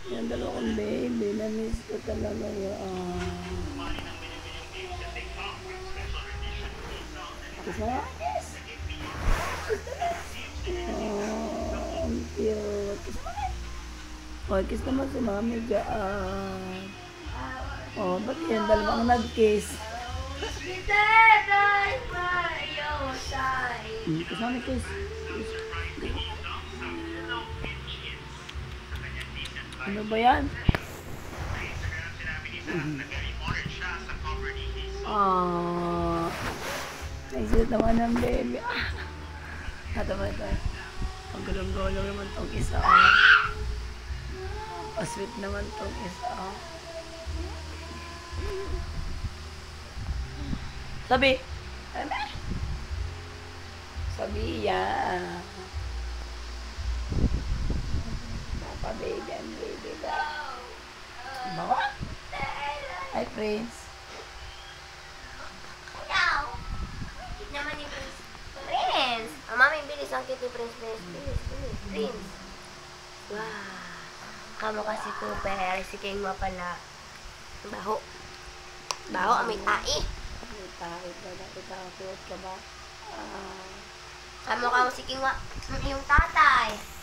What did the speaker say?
Yung dalawa kong baby, na-miss ko talaga yun. Kiss mo nga, kiss. Ang cute. Kiss mo nga. Oh, kiss naman si mami dyan. Oh, ba't yung dalawang nag-kiss? Kiss mami, kiss. Ano ba yan? Ay, sweet naman ng baby. Ito ba ito? Ang gulong-gulong naman itong isa. Sweet naman itong isa. Sabi! Sabi yan. Baby and baby daw. Bawa? Hi, Prince. Ikaw. Cute naman ni Prince. Prince! Mami, bilis ang cute ni Prince. Prince. Wow. Kamo kasi Cooper. Si Kingma pala. Baho. Baho, amoy tae. Amoy tae ba? Nakitakot ka ba? Kamo si Kingma. Yung tatay.